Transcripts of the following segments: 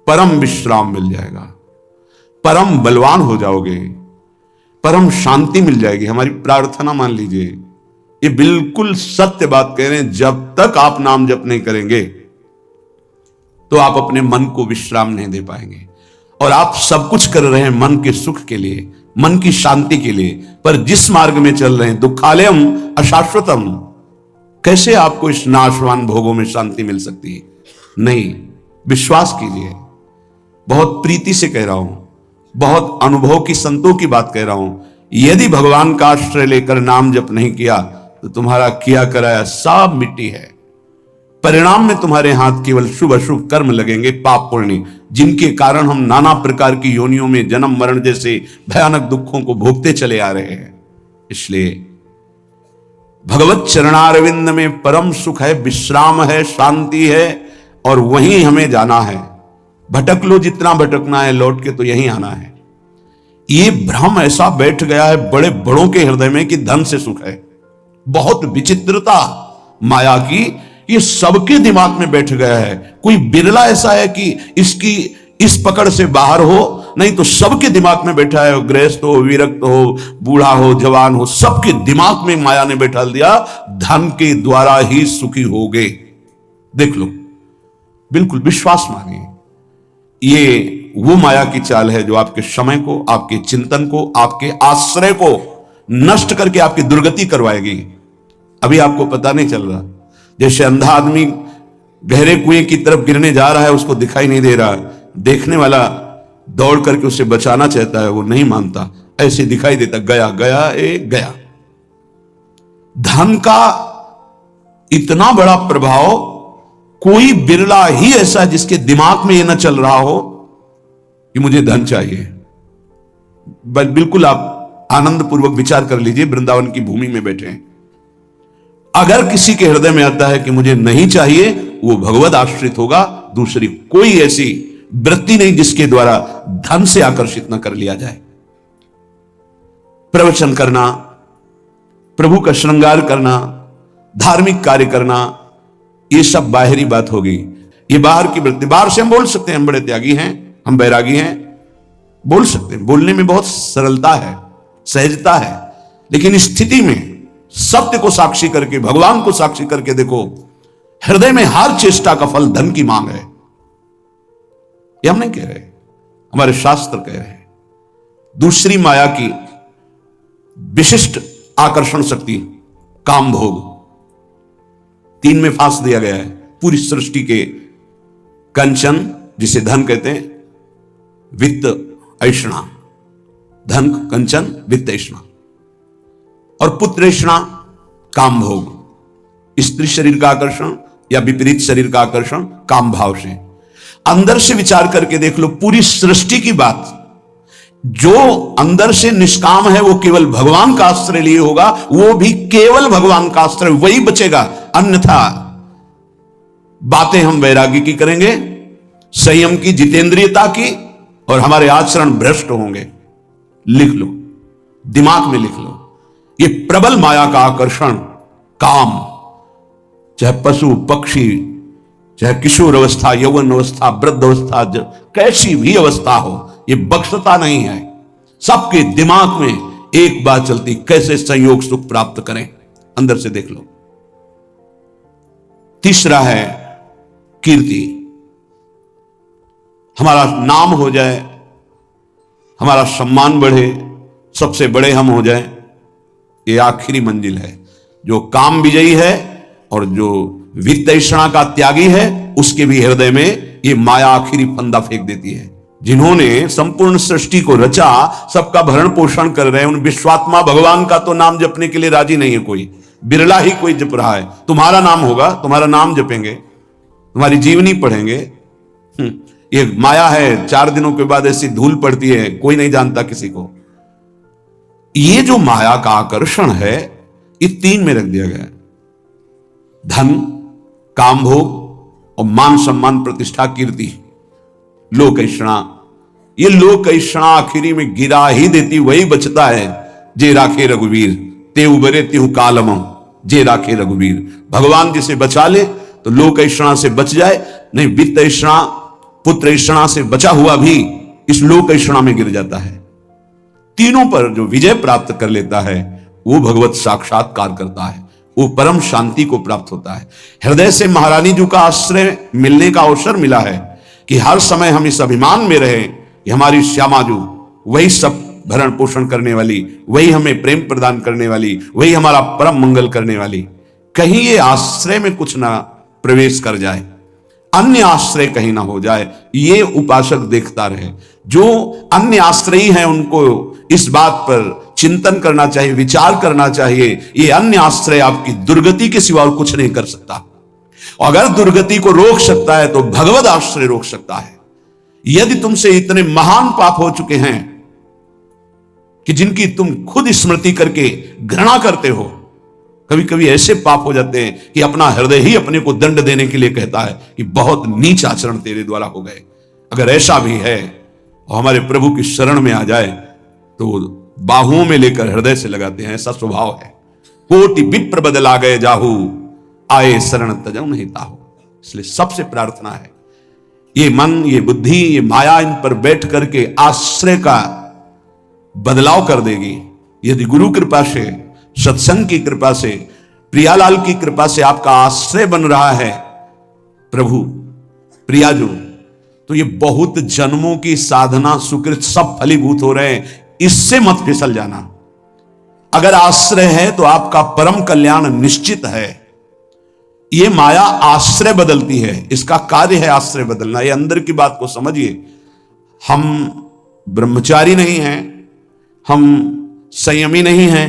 परम विश्राम मिल जाएगा, परम बलवान हो जाओगे, परम शांति मिल जाएगी। हमारी प्रार्थना मान लीजिए, ये बिल्कुल सत्य बात कह रहे हैं। जब तक आप नाम जप नहीं करेंगे तो आप अपने मन को विश्राम नहीं दे पाएंगे। और आप सब कुछ कर रहे हैं मन के सुख के लिए, मन की शांति के लिए, पर जिस मार्ग में चल रहे हैं दुखालयम अशाश्वतम, कैसे आपको इस नाशवान भोगों में शांति मिल सकती है? नहीं, विश्वास कीजिए। बहुत प्रीति से कह रहा हूं, बहुत अनुभव की संतों की बात कह रहा हूं। यदि भगवान का आश्रय लेकर नाम जप नहीं किया तो तुम्हारा किया कराया सब मिट्टी है। परिणाम में तुम्हारे हाथ केवल शुभ अशुभ कर्म लगेंगे, पाप पुण्य, जिनके कारण हम नाना प्रकार की योनियों में जन्म मरण जैसे भयानक दुखों को भोगते चले आ रहे हैं। इसलिए भगवत चरणारविंद में परम सुख है, विश्राम है, शांति है, और वहीं हमें जाना है। भटक लो जितना भटकना है, लौट के तो यहीं आना है। ये भ्रम ऐसा बैठ गया है बड़े बड़ों के हृदय में कि धन से सुख है। बहुत विचित्रता माया की, ये सबके दिमाग में बैठ गया है। कोई बिरला ऐसा है कि इसकी इस पकड़ से बाहर हो, नहीं तो सबके दिमाग में बैठा है। गृहस्थ हो, विरक्त हो, बूढ़ा हो, जवान हो, सबके दिमाग में माया ने बैठा दिया, धन के द्वारा ही सुखी होगे। देख लो, बिल्कुल विश्वास मानिए। ये वो माया की चाल है जो आपके समय को, आपके चिंतन को, आपके आश्रय को नष्ट करके आपकी दुर्गति करवाएगी। अभी आपको पता नहीं चल रहा, जैसे अंधा आदमी गहरे कुएं की तरफ गिरने जा रहा है, उसको दिखाई नहीं दे रहा, देखने वाला दौड़ करके उसे बचाना चाहता है, वो नहीं मानता, ऐसे दिखाई देता, गया गया गया। धन का इतना बड़ा प्रभाव, कोई बिरला ही ऐसा जिसके दिमाग में ये न चल रहा हो कि मुझे धन चाहिए। बिल्कुल आप आनंद पूर्वक विचार कर लीजिए, वृंदावन की भूमि में बैठे हैं। अगर किसी के हृदय में आता है कि मुझे नहीं चाहिए, वो भगवत आश्रित होगा। दूसरी कोई ऐसी वृत्ति नहीं जिसके द्वारा धन से आकर्षित न कर लिया जाए। प्रवचन करना, प्रभु का श्रृंगार करना, धार्मिक कार्य करना, ये सब बाहरी बात होगी। ये बाहर की वृत्ति, बाहर से हम बोल सकते हैं हम बड़े त्यागी हैं, हम बैरागी हैं, बोल सकते हैं, बोलने में बहुत सरलता है, सहजता है। लेकिन स्थिति में सत्य को साक्षी करके, भगवान को साक्षी करके देखो, हृदय में हर चेष्टा का फल धन की मांग है। ये हम नहीं कह रहे, हमारे शास्त्र कह रहे हैं। दूसरी माया की विशिष्ट आकर्षण शक्ति काम भोग, तीन में फांस दिया गया है। पूरी सृष्टि के कंचन, जिसे धन कहते हैं, वित्त ऐषणा, धन कंचन वित्त ऐषणा, और पुत्र ऐषणा काम भोग, स्त्री शरीर का आकर्षण या विपरीत शरीर का आकर्षण काम भाव से। अंदर से विचार करके देख लो, पूरी सृष्टि की बात, जो अंदर से निष्काम है वो केवल भगवान का आश्रय लिए होगा, वो भी केवल भगवान का आश्रय, वही बचेगा। अन्यथा बातें हम वैरागी की करेंगे, संयम की, जितेंद्रियता की, और हमारे आचरण भ्रष्ट होंगे। लिख लो, दिमाग में लिख लो, ये प्रबल माया का आकर्षण काम, चाहे पशु पक्षी, चाहे किशोर अवस्था, यौवन अवस्था, वृद्ध अवस्था, कैसी भी अवस्था हो, ये बख्शता नहीं है। सबके दिमाग में एक बात चलती, कैसे संयोग सुख प्राप्त करें, अंदर से देख लो। तीसरा है कीर्ति, हमारा नाम हो जाए, हमारा सम्मान बढ़े, सबसे बड़े हम हो जाए। ये आखिरी मंजिल है। जो काम विजयी है और जो वित्त ऐषणा का त्यागी है, उसके भी हृदय में ये माया आखिरी फंदा फेंक देती है। जिन्होंने संपूर्ण सृष्टि को रचा, सबका भरण पोषण कर रहे हैं, उन विश्वात्मा भगवान का तो नाम जपने के लिए राजी नहीं है कोई, बिरला ही कोई जप रहा है। तुम्हारा नाम होगा, तुम्हारा नाम जपेंगे, तुम्हारी जीवनी पढ़ेंगे। ये माया है, 4 दिनों के बाद ऐसी धूल पड़ती है, कोई नहीं जानता किसी को। ये जो माया का आकर्षण है, ये 3 में रख दिया गया है, धन, काम भोग और मान सम्मान प्रतिष्ठा कीर्ति, लोक ऐषणा। ये लोक ऐषणा आखिरी में गिरा ही देती, वही बचता है। जे राखे रघुवीर ते उबरे तिहु कालम, जे राखे रघुवीर। भगवान जिसे बचा ले तो लोक ऐषणा से बच जाए, नहीं वित्त ऐषणा, पुत्र ईषणा से बचा हुआ भी इस लोक ईषणा में गिर जाता है। तीनों पर जो विजय प्राप्त कर लेता है वो भगवत साक्षात्कार करता है, वो परम शांति को प्राप्त होता है। हृदय से महारानी जी का आश्रय मिलने का अवसर मिला है कि हर समय हम इस अभिमान में रहे कि हमारी श्यामा जी वही सब भरण पोषण करने वाली, वही हमें प्रेम प्रदान करने वाली, वही हमारा परम मंगल करने वाली। कहीं ये आश्रय में कुछ ना प्रवेश कर जाए, अन्य आश्रय कहीं ना हो जाए, ये उपासक देखता रहे। जो अन्य आश्रयी हैं उनको इस बात पर चिंतन करना चाहिए, विचार करना चाहिए, ये अन्य आश्रय आपकी दुर्गति के सिवा और कुछ नहीं कर सकता। अगर दुर्गति को रोक सकता है तो भगवत आश्रय रोक सकता है। यदि तुमसे इतने महान पाप हो चुके हैं कि जिनकी तुम खुद स्मृति करके घृणा करते हो, कभी कभी ऐसे पाप हो जाते हैं कि अपना हृदय ही अपने को दंड देने के लिए कहता है कि बहुत नीच आचरण तेरे द्वारा हो गए। अगर ऐसा भी है और हमारे प्रभु की शरण में आ जाए तो बाहुओं में लेकर हृदय से लगाते हैं, ऐसा स्वभाव है। कोटि विप्र बदला गए जाहू, आए शरण तजऊ नहीं ताहू। इसलिए सबसे प्रार्थना है ये मन, ये बुद्धि, ये माया इन पर बैठ करके आश्रय का बदलाव कर देगी। यदि गुरु कृपा से, सत्संग की कृपा से, प्रियालाल की कृपा से आपका आश्रय बन रहा है प्रभु प्रियाजू, तो ये बहुत जन्मों की साधना सुकृत सब फलीभूत हो रहे हैं। इससे मत फिसल जाना। अगर आश्रय है तो आपका परम कल्याण निश्चित है। ये माया आश्रय बदलती है, इसका कार्य है आश्रय बदलना। ये अंदर की बात को समझिए। हम ब्रह्मचारी नहीं हैं, हम संयमी नहीं हैं,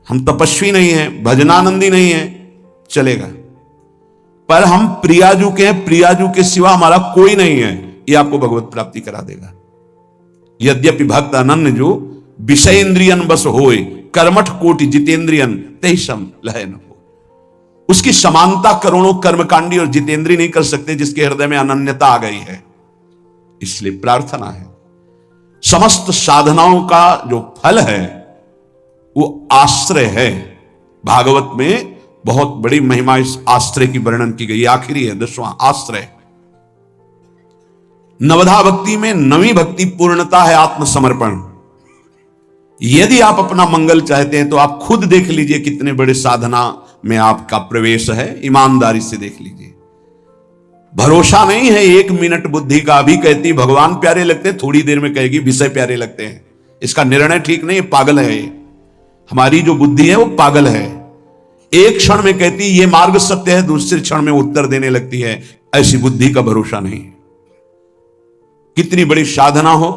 हम तपस्वी नहीं हैं, भजनानंदी नहीं हैं, चलेगा। पर हम प्रियाजू के हैं, प्रियाजू के सिवा हमारा कोई नहीं है, ये आपको भगवत प्राप्ति करा देगा। यद्यपि भक्त अनन्य जो विषय इंद्रियन बस होए, कर्मठ कोटि जितेंद्रियन तेहि सम लय न हो। उसकी समानता करोड़ों कर्मकांडी और जितेंद्री नहीं कर सकते जिसके हृदय में अनन्यता आ गई है। इसलिए प्रार्थना है, समस्त साधनाओं का जो फल है वो आश्रय है। भागवत में बहुत बड़ी महिमा इस आश्रय की वर्णन की गई। आखिरी है 10वां आश्रय। नवधा भक्ति में 9वीं भक्ति पूर्णता है आत्मसमर्पण। यदि आप अपना मंगल चाहते हैं तो आप खुद देख लीजिए कितने बड़े साधना में आपका प्रवेश है, ईमानदारी से देख लीजिए। भरोसा नहीं है 1 मिनट बुद्धि का। अभी कहती भगवान प्यारे लगते हैं, थोड़ी देर में कहेगी विषय प्यारे लगते हैं। इसका निर्णय ठीक नहीं है, पागल है ये। हमारी जो बुद्धि है वो पागल है। एक क्षण में कहती ये मार्ग सत्य है, दूसरे क्षण में उत्तर देने लगती है। ऐसी बुद्धि का भरोसा नहीं। कितनी बड़ी साधना हो,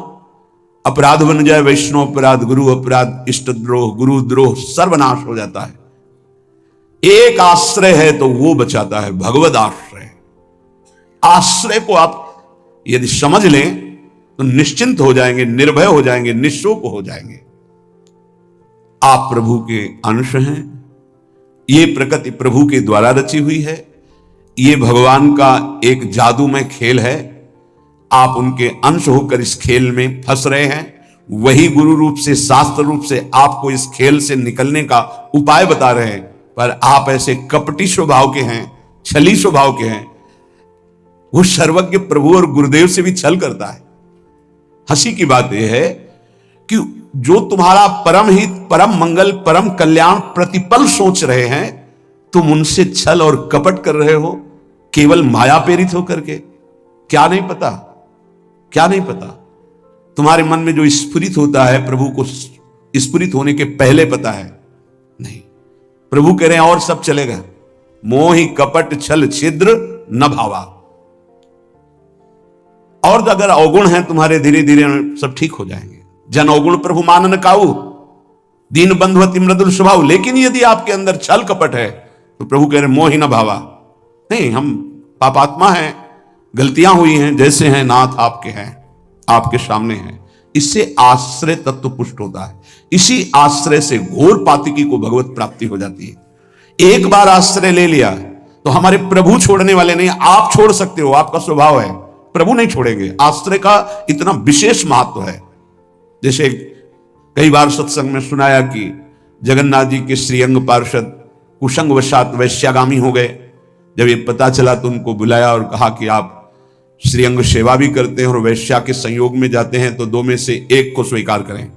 अपराध बन जाए, वैष्णव अपराध, गुरु अपराध, इष्ट द्रोह, गुरु द्रोह, सर्वनाश हो जाता है। एक आश्रय है तो वो बचाता है, भगवत आश्रय। आश्रय को आप यदि समझ लें तो निश्चिंत हो जाएंगे, निर्भय हो जाएंगे, निःशोक हो जाएंगे। आप प्रभु के अंश हैं। ये प्रकृति प्रभु के द्वारा रची हुई है। ये भगवान का एक जादूमय खेल है। आप उनके अंश होकर इस खेल में फंस रहे हैं। वही गुरु रूप से, शास्त्र रूप से आपको इस खेल से निकलने का उपाय बता रहे हैं। पर आप ऐसे कपटी स्वभाव के हैं, छली स्वभाव के हैं। वो सर्वज्ञ प्रभु और गुरुदेव से भी छल करता है। हंसी की बात यह है कि जो तुम्हारा परम हित, परम मंगल, परम कल्याण प्रतिपल सोच रहे हैं, तुम उनसे छल और कपट कर रहे हो, केवल माया प्रेरित होकर के। क्या नहीं पता, क्या नहीं पता। तुम्हारे मन में जो स्फुरित होता है प्रभु को स्फुरित होने के पहले पता है नहीं। प्रभु कह रहे हैं और सब चलेगा। मोहि कपट छल छिद्र न भावा। और अगर अवगुण है तुम्हारे, धीरे धीरे सब ठीक हो जाएंगे। जन अवगुण प्रभु मान न काऊ, दीन बंधुवती मृदुल स्वभाव। लेकिन यदि आपके अंदर छल कपट है तो प्रभु कह रहे मोहि न भावा। नहीं, हम पापात्मा हैं, गलतियां हुई हैं, जैसे हैं नाथ आपके हैं, आपके सामने हैं। इससे आश्रय तत्व पुष्ट होता है। इसी आश्रय से घोर पातिकी को भगवत प्राप्ति हो जाती है। एक बार आश्रय ले लिया तो हमारे प्रभु छोड़ने वाले नहीं, आप छोड़ सकते हो, आपका स्वभाव है। प्रभु नहीं छोड़ेंगे। आश्रय का इतना विशेष महत्व है। जैसे कई बार सत्संग में सुनाया कि जगन्नाथ जी के श्रीअंग पार्षद कुसंग वशात वैश्यागामी हो गए। जब ये पता चला तो उनको बुलाया और कहा कि आप श्रीअंग सेवा भी करते हैं और वैश्या के संयोग में जाते हैं, तो दो में से एक को स्वीकार करें,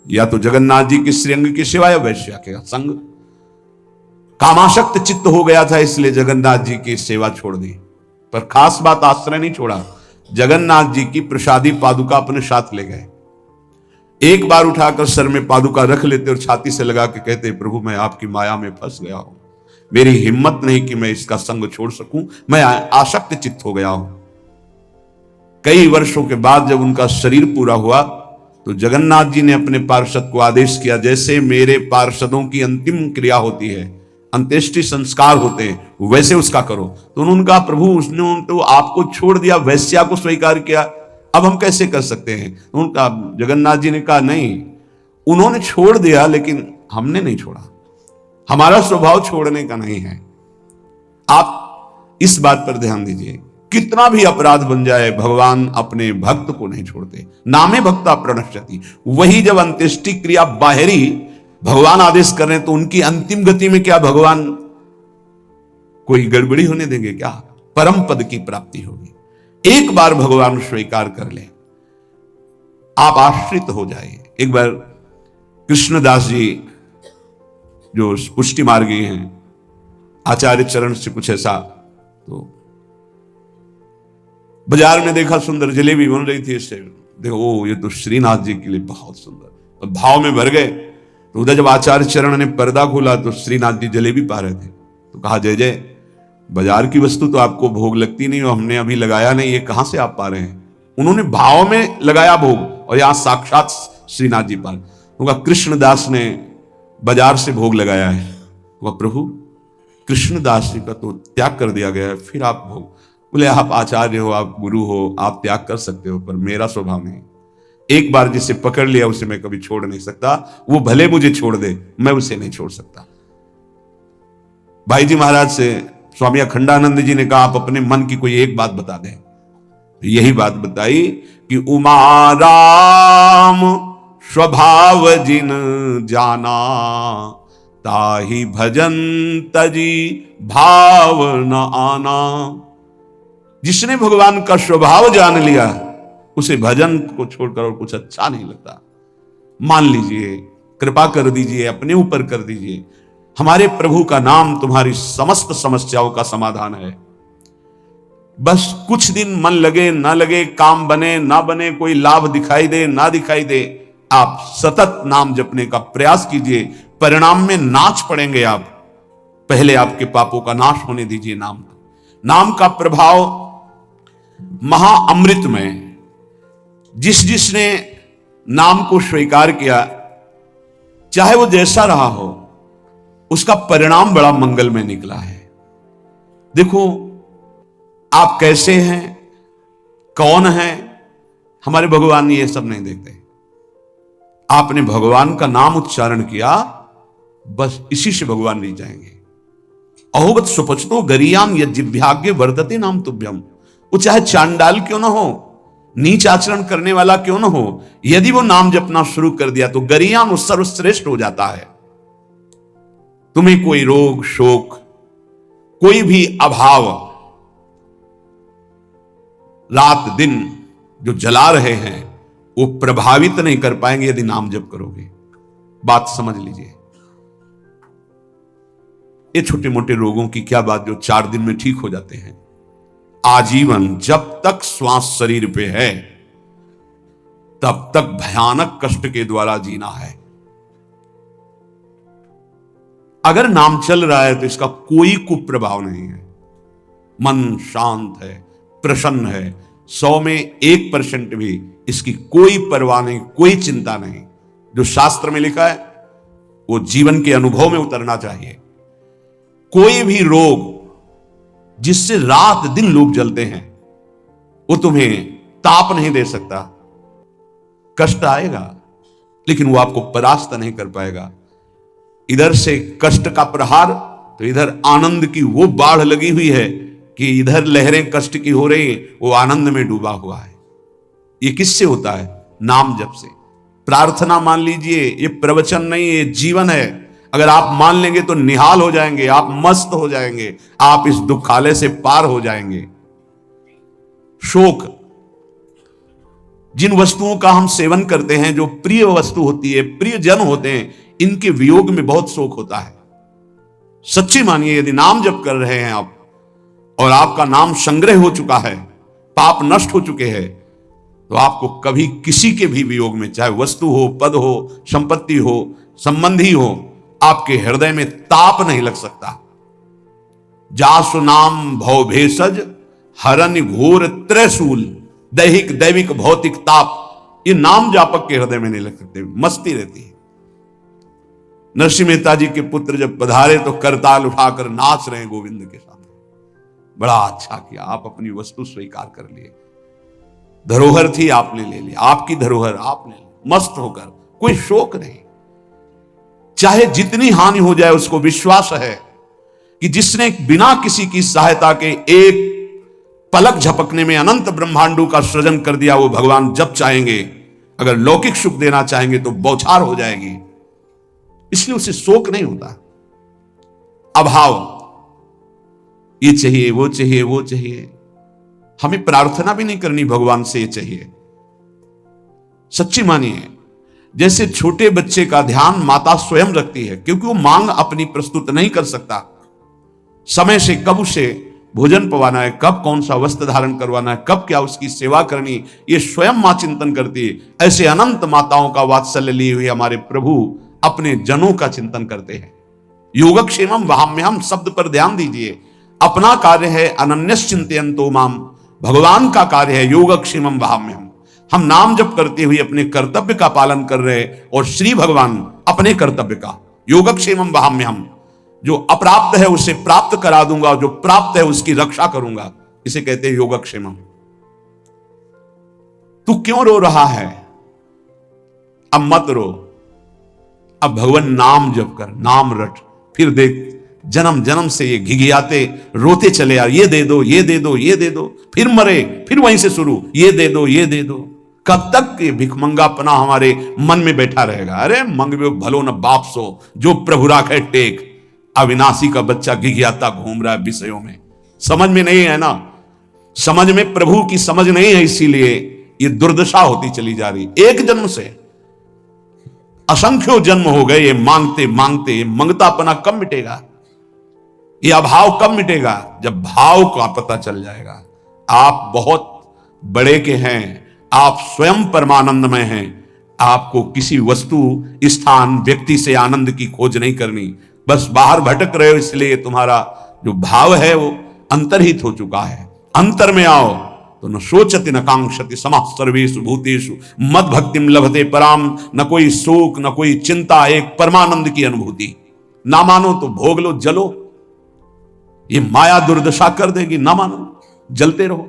या तो जगन्नाथ जी की श्रीअंग की सेवा या वैश्या के संग। कामाशक्त चित्त हो गया था, इसलिए जगन्नाथ जी की सेवा छोड़ दी। पर खास बात, आश्रय नहीं छोड़ा, जगन्नाथ जी की प्रसादी पादुका अपने साथ ले गए। एक बार उठाकर सर में पादुका रख लेते और छाती से लगा के कहते, प्रभु मैं आपकी माया में फंस गया हूं, मेरी हिम्मत नहीं कि मैं इसका संग छोड़ सकूं, मैं आसक्त चित्त हो गया हूं। कई वर्षों के बाद जब उनका शरीर पूरा हुआ तो जगन्नाथ जी ने अपने पार्षद को आदेश किया, जैसे मेरे पार्षदों की अंतिम क्रिया होती है, अंत्येष्टि संस्कार होते हैं, वैसे उसका करो। तो उन्होंने कहा, प्रभु उसने तो आपको छोड़ दिया, वैश्या को स्वीकार किया, अब हम कैसे कर सकते हैं? उनका जगन्नाथ जी ने कहा, नहीं, उन्होंने छोड़ दिया लेकिन हमने नहीं छोड़ा, हमारा स्वभाव छोड़ने का नहीं है। आप इस बात पर ध्यान दीजिए, कितना भी अपराध बन जाए भगवान अपने भक्त को नहीं छोड़ते। नामे भक्ता प्रणश्यति। वही जब अंत्येष्टि क्रिया बाहरी भगवान आदेश कर रहे हैं, तो उनकी अंतिम गति में क्या भगवान कोई गड़बड़ी होने देंगे क्या? परम पद की प्राप्ति होगी। एक बार भगवान स्वीकार कर ले, आप आश्रित हो जाइए। एक बार कृष्णदास जी जो पुष्टि मार्गी हैं, आचार्य चरण से कुछ ऐसा, तो बाजार में देखा सुंदर जलेबी बन रही थी, इससे देखो ये तो श्रीनाथ जी के लिए बहुत सुंदर, भाव में भर गए। तो उधर जब आचार्य चरण ने पर्दा खोला तो श्रीनाथ जी जलेबी पा रहे थे। तो कहा, जय जय, बाजार की वस्तु तो आपको भोग लगती नहीं, और हमने अभी लगाया नहीं, ये कहां से आप पा रहे हैं? उन्होंने भाव में लगाया भोग, और यहां साक्षात श्रीनाथ जी पा रहे। कृष्णदास ने बाजार से भोग लगाया है। वह प्रभु कृष्णदास जी का तो त्याग कर दिया गया है, फिर आप भोग? बोले, आप आचार्य हो, आप गुरु हो, आप त्याग कर सकते हो, पर मेरा स्वभाव नहीं। एक बार जिसे पकड़ लिया उसे मैं कभी छोड़ नहीं सकता, वो भले मुझे छोड़ दे, मैं उसे नहीं छोड़ सकता। भाई जी महाराज से स्वामी अखंडानंद जी ने कहा, आप अपने मन की कोई एक बात बता दें। यही बात बताई कि उमा राम स्वभाव जिन जाना, ताहि भजन तजी भाव न आना। जिसने भगवान का स्वभाव जान लिया, उसे भजन को छोड़कर और कुछ अच्छा नहीं लगता। मान लीजिए, कृपा कर दीजिए, अपने ऊपर कर दीजिए, हमारे प्रभु का नाम तुम्हारी समस्त समस्याओं का समाधान है। बस कुछ दिन मन लगे ना लगे, काम बने ना बने, कोई लाभ दिखाई दे ना दिखाई दे, आप सतत नाम जपने का प्रयास कीजिए। परिणाम में नाच पड़ेंगे आप। पहले आपके पापों का नाश होने दीजिए। नाम का प्रभाव महाअमृत में, जिसने नाम को स्वीकार किया, चाहे वो जैसा रहा हो, उसका परिणाम बड़ा मंगलमय निकला है। देखो, आप कैसे हैं, कौन हैं, हमारे भगवान ये सब नहीं देखते। आपने भगवान का नाम उच्चारण किया, बस इसी से भगवान नहीं जाएंगे। अहोगत सुपचतो गरियाम यज्जिभ्याग्य वर्धते नाम तुभ्यम। वो चाहे चांडाल क्यों ना हो, नीच आचरण करने वाला क्यों ना हो, यदि वो नाम जपना शुरू कर दिया तो गरियाम सर्वश्रेष्ठ हो जाता है। तुम्हें कोई रोग शोक, कोई भी अभाव रात दिन जो जला रहे हैं, वो प्रभावित नहीं कर पाएंगे यदि नाम जप करोगे। बात समझ लीजिए। ये छोटे मोटे रोगों की क्या बात, जो 4 दिन में ठीक हो जाते हैं। आजीवन जब तक श्वास शरीर पे है, तब तक भयानक कष्ट के द्वारा जीना है। अगर नाम चल रहा है तो इसका कोई कुप्रभाव नहीं है। मन शांत है, प्रसन्न है, 100 में 1% भी इसकी कोई परवाह नहीं, कोई चिंता नहीं। जो शास्त्र में लिखा है वो जीवन के अनुभव में उतरना चाहिए। कोई भी रोग जिससे रात दिन लोग जलते हैं, वो तुम्हें ताप नहीं दे सकता। कष्ट आएगा लेकिन वो आपको परास्त नहीं कर पाएगा। इधर से कष्ट का प्रहार तो इधर आनंद की वो बाढ़ लगी हुई है कि इधर लहरें कष्ट की हो रही, वो आनंद में डूबा हुआ है। ये किससे होता है? नाम जप से। प्रार्थना मान लीजिए, ये प्रवचन नहीं, ये जीवन है। अगर आप मान लेंगे तो निहाल हो जाएंगे, आप मस्त हो जाएंगे, आप इस दुखालय से पार हो जाएंगे। शोक, जिन वस्तुओं का हम सेवन करते हैं, जो प्रिय वस्तु होती है, प्रिय जन होते हैं, इनके वियोग में बहुत शोक होता है। सच्ची मानिए, यदि नाम जप कर रहे हैं आप और आपका नाम संग्रह हो चुका है, पाप नष्ट हो चुके हैं, तो आपको कभी किसी के भी वियोग में, चाहे वस्तु हो, पद हो, संपत्ति हो, संबंधी हो, आपके हृदय में ताप नहीं लग सकता। जासु नाम भव भेषज हरन घोर त्रैशूल, दैहिक दैविक भौतिक ताप, ये नाम जापक के हृदय में नहीं लग सकते, मस्ती रहती है। नरसिंह मेहता जी के पुत्र जब पधारे तो करताल उठाकर नाच रहे गोविंद के साथ। बड़ा अच्छा किया, आप अपनी वस्तु स्वीकार कर लिए। धरोहर थी, आपने ले ली, आपकी धरोहर आपने ली, मस्त होकर, कोई शोक नहीं। चाहे जितनी हानि हो जाए, उसको विश्वास है कि जिसने बिना किसी की सहायता के एक पलक झपकने में अनंत ब्रह्मांडों का सृजन कर दिया, वो भगवान जब चाहेंगे, अगर लौकिक सुख देना चाहेंगे तो बौछार हो जाएगी। इसलिए उसे शोक नहीं होता। अभाव, ये चाहिए, वो चाहिए, वो चाहिए, हमें प्रार्थना भी नहीं करनी भगवान से ये चाहिए। सच्ची मानिए, जैसे छोटे बच्चे का ध्यान माता स्वयं रखती है, क्योंकि वो मांग अपनी प्रस्तुत नहीं कर सकता। समय से कब उसे भोजन पवाना है, कब कौन सा वस्त्र धारण करवाना है, कब क्या उसकी सेवा करनी, ये स्वयं मां चिंतन करती है। ऐसे अनंत माताओं का वात्सल्य लिए हुए हमारे प्रभु अपने जनों का चिंतन करते हैं। योगक्षेमम वहाम्यहम शब्द पर ध्यान दीजिए। अपना कार्य है अनन्यस चिंतयन्तो माम, भगवान का कार्य है योगक्षेमम वहाम्यहम। हम नाम जप करते हुए अपने कर्तव्य का पालन कर रहे, और श्री भगवान अपने कर्तव्य का, योगक्षेमम वहाम्यहम, जो अप्राप्त है उसे प्राप्त करा दूंगा, जो प्राप्त है उसकी रक्षा करूंगा, इसे कहते हैं योगक्षेमम। तू क्यों रो रहा है? अब मत रो, अब भगवान नाम जप कर, नाम रट। फिर देख, जन्म जन्म से ये घिघियाते रोते चले यार, ये दे दो, ये दे दो, ये दे दो, फिर मरे, फिर वहीं से शुरू, ये दे दो, ये दे दो। कब तक ये भिखमंगापना हमारे मन में बैठा रहेगा? अरे मंगवे भलो न बाप सो, जो प्रभु राखे टेक। अविनाशी का बच्चा घिघियाता घूम रहा है विषयों में, समझ में नहीं है ना, समझ में प्रभु की समझ नहीं है, इसीलिए ये दुर्दशा होती चली जा रही। एक जन्म से असंख्यों जन्म हो गए ये मांगते मांगते। ये मंगतापना कब मिटेगा? ये अभाव कब मिटेगा? जब भाव का पता चल जाएगा। आप बहुत बड़े के हैं, आप स्वयं परमानंदमय हैं। आपको किसी वस्तु, स्थान, व्यक्ति से आनंद की खोज नहीं करनी। बस बाहर भटक रहे हो, इसलिए तुम्हारा जो भाव है वो अंतर्हित हो चुका है। अंतर में आओ तो न शोचति न कांक्षति समः सर्वेषु भूतेषु मद भक्तिम लभते पराम। न कोई शोक, न कोई चिंता, एक परमानंद की अनुभूति। ना मानो तो भोग लो, जलो, ये माया दुर्दशा कर देगी। ना मानो, जलते रहो।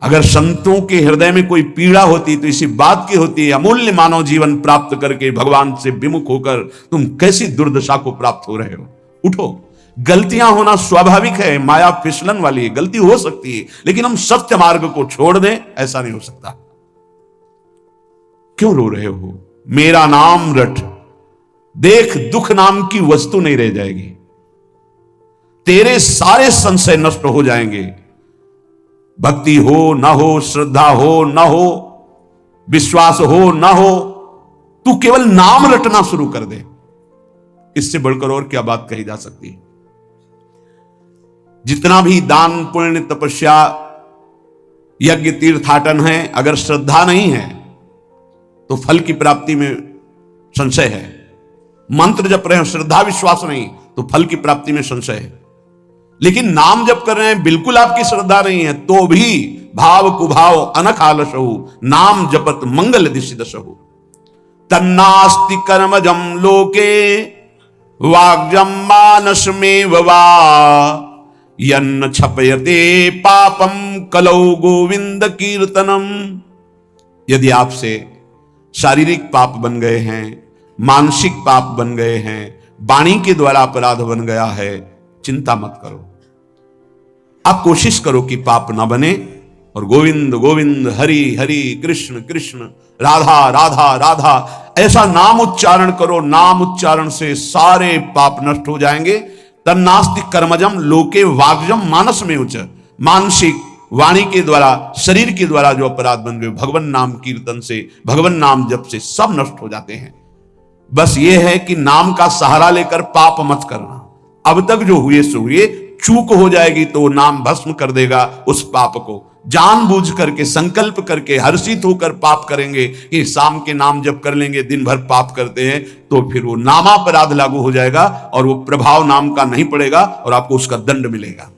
अगर संतों के हृदय में कोई पीड़ा होती तो इसी बात की होती है, अमूल्य मानव जीवन प्राप्त करके भगवान से विमुख होकर तुम कैसी दुर्दशा को प्राप्त हो रहे हो। उठो, गलतियां होना स्वाभाविक है, माया फिसलन वाली है, गलती हो सकती है, लेकिन हम सत्य मार्ग को छोड़ दें, ऐसा नहीं हो सकता। क्यों रो रहे हो? मेरा नाम रट, देख दुख नाम की वस्तु नहीं रह जाएगी, तेरे सारे संशय नष्ट हो जाएंगे। भक्ति हो ना हो, श्रद्धा हो ना हो, विश्वास हो ना हो, तू केवल नाम रटना शुरू कर दे। इससे बढ़कर और क्या बात कही जा सकती है? जितना भी दान, पुण्य, तपस्या, यज्ञ, तीर्थाटन है, अगर श्रद्धा नहीं है तो फल की प्राप्ति में संशय है। मंत्र जप रहे हैं, श्रद्धा विश्वास नहीं, तो फल की प्राप्ति में संशय है। लेकिन नाम जप कर रहे हैं, बिल्कुल आपकी श्रद्धा नहीं है, तो भी भाव कुभाव अनख आलसहु, नाम जपत मंगल दिशि दशहु। तन्नास्ति कर्मजम लोके वाग्जम मानस में वा, यन्न छपयते पापम कलौ गोविंद कीर्तनम। यदि आपसे शारीरिक पाप बन गए हैं, मानसिक पाप बन गए हैं, वाणी के द्वारा अपराध बन गया है, चिंता मत करो। आप कोशिश करो कि पाप ना बने, और गोविंद गोविंद, हरि हरि, कृष्ण कृष्ण, राधा राधा राधा, ऐसा नाम उच्चारण करो। नाम उच्चारण से सारे पाप नष्ट हो जाएंगे। तन्नास्ति कर्मजम लोके वाग्जम मानस में उच्च, मानसिक, वाणी के द्वारा, शरीर के द्वारा जो अपराध बन गए, भगवान नाम कीर्तन से, भगवान नाम जप से सब नष्ट हो जाते हैं। बस ये है कि नाम का सहारा लेकर पाप मत करना। अब तक जो हुए सो हुए, चूक हो जाएगी तो नाम भस्म कर देगा उस पाप को। जानबूझ करके, संकल्प करके, हर्षित होकर पाप करेंगे कि शाम के नाम जब कर लेंगे, दिन भर पाप करते हैं, तो फिर वो नामापराध लागू हो जाएगा और वो प्रभाव नाम का नहीं पड़ेगा और आपको उसका दंड मिलेगा।